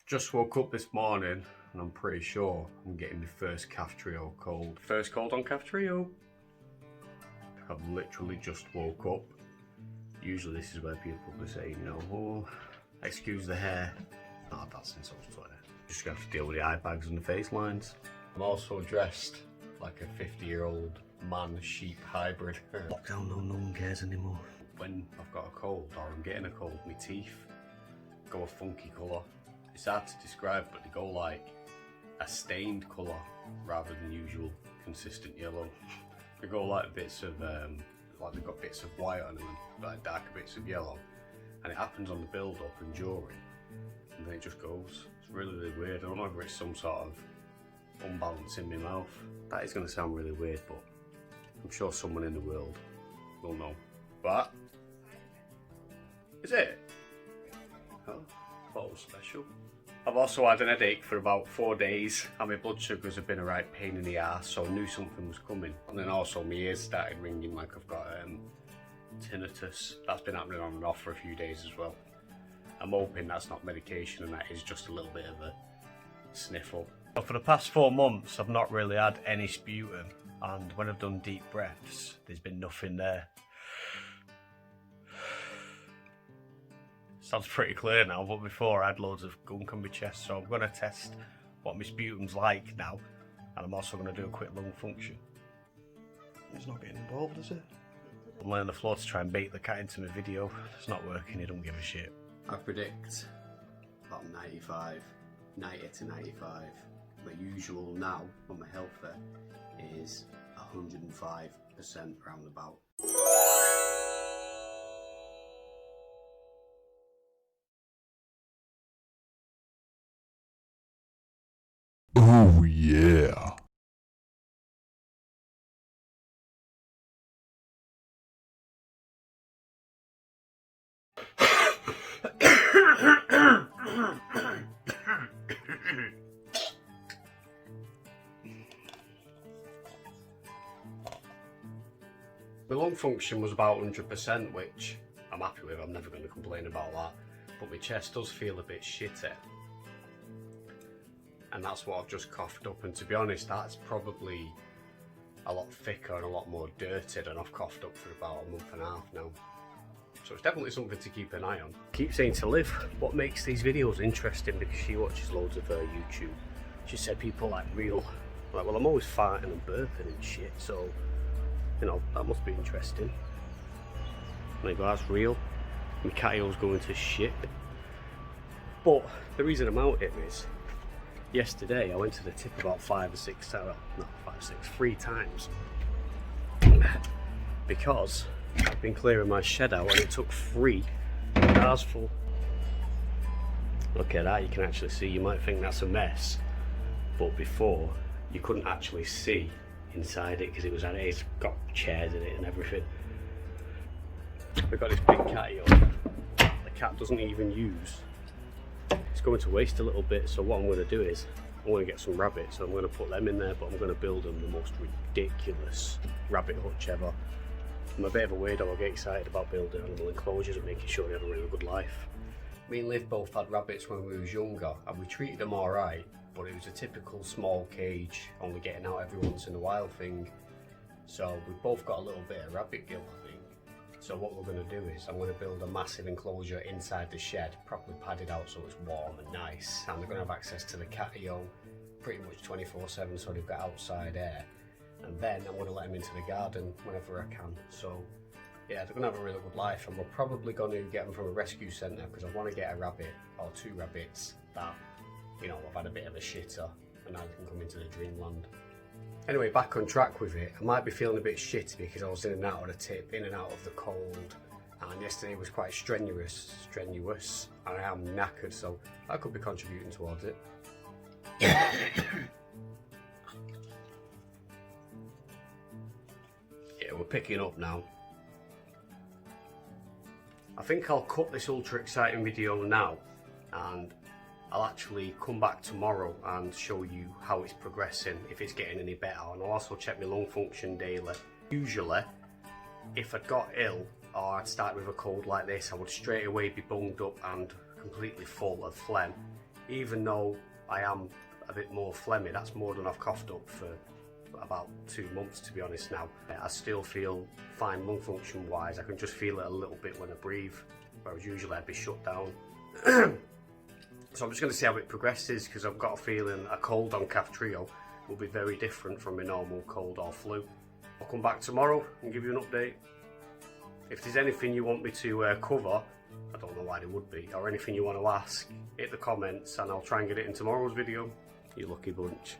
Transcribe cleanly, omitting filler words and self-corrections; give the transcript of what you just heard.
Just woke up this morning and I'm pretty sure I'm getting my first Kaftrio cold. First cold on Kaftrio. I've literally just woke up. Usually this is where people will be saying, you know, oh, excuse the hair. Oh, that's in some sort of. Just gonna have to deal with the eye bags and the face lines. I'm also dressed like a 50-year-old man sheep hybrid. Lockdown, no one cares anymore. When I've got a cold or I'm getting a cold, my teeth go a funky colour. It's hard to describe, but they go like a stained colour rather than usual consistent yellow. They go like bits of, like they've got bits of white on them and like darker bits of yellow. And it happens on the build up and during, and then it just goes. It's really, really weird. I don't know if it's some sort of unbalance in my mouth. That is going to sound really weird, but I'm sure someone in the world will know. But, is it? Oh, I thought it was special. I've also had an headache for about 4 days and my blood sugars have been a right pain in the ass, so I knew something was coming. And then also my ears started ringing like I've got tinnitus. That's been happening on and off for a few days as well. I'm hoping that's not medication and that is just a little bit of a sniffle. But for the past 4 months I've not really had any sputum, and when I've done deep breaths there's been nothing there. Sounds pretty clear now, but before I had loads of gunk on my chest, so I'm going to test what my sputum's like now, and I'm also going to do a quick lung function. It's not getting involved, is it? I'm laying on the floor to try and bait the cat into my video. It's not working, he don't give a shit. I predict about 90 to 95. My usual now on my healthy is 105% roundabout. Oh yeah. The lung function was about 100%, which I'm happy with. I'm never going to complain about that. But my chest does feel a bit shitty. And that's what I've just coughed up, and to be honest that's probably a lot thicker and a lot more dirty than I've coughed up for about a month and a half now. So it's definitely something to keep an eye on. Keep saying to Liv what makes these videos interesting, because she watches loads of YouTube. She said people like real, like, well I'm always farting and burping and shit, so you know that must be interesting. And I go, that's real. My catio's going to shit. But the reason I'm out here is yesterday I went to the tip about 5 or 6 times, not 5 or 6, 3 times, because I've been clearing my shed out and it took 3 cars full. Look at that, you can actually see. You might think that's a mess, but before you couldn't actually see inside it because it's got chairs in it and everything. We've got this big catio the cat doesn't even use. It's going to waste a little bit, so what I'm going to do is I'm going to get some rabbits, so I'm going to put them in there, but I'm going to build them the most ridiculous rabbit hutch ever. I'm a bit of a weirdo. I get excited about building animal enclosures and making sure they have a really good life. Me and Liv both had rabbits when we was younger and we treated them alright, but it was a typical small cage, only getting out every once in a while thing. So we've both got a little bit of rabbit guilt, I think. So what we're going to do is I'm going to build a massive enclosure inside the shed, properly padded out so it's warm and nice, and they're going to have access to the catio pretty much 24/7, so they've got outside air. And then I'm going to let them into the garden whenever I can. So yeah, they're going to have a really good life, and we're probably going to get them from a rescue centre, because I want to get a rabbit or 2 rabbits that, you know, I've had a bit of a shitter and now they can come into the dreamland. Anyway, back on track with it. I might be feeling a bit shitty because I was in and out of the tip, in and out of the cold, and yesterday was quite strenuous, and I am knackered, so that could be contributing towards it. Yeah, we're picking up now. I think I'll cut this ultra exciting video now, and I'll actually come back tomorrow and show you how it's progressing, if it's getting any better, and I'll also check my lung function daily. Usually, if I got ill or I'd start with a cold like this, I would straight away be bunged up and completely full of phlegm. even though I am a bit more phlegmy, that's more than I've coughed up for about 2 months, to be honest now. I still feel fine lung function wise. I can just feel it a little bit when I breathe, whereas usually I'd be shut down. So I'm just going to see how it progresses, because I've got a feeling a cold on Kaftrio will be very different from a normal cold or flu. I'll come back tomorrow and give you an update. If there's anything you want me to cover, I don't know why there would be, or anything you want to ask, hit the comments and I'll try and get it in tomorrow's video. You lucky bunch.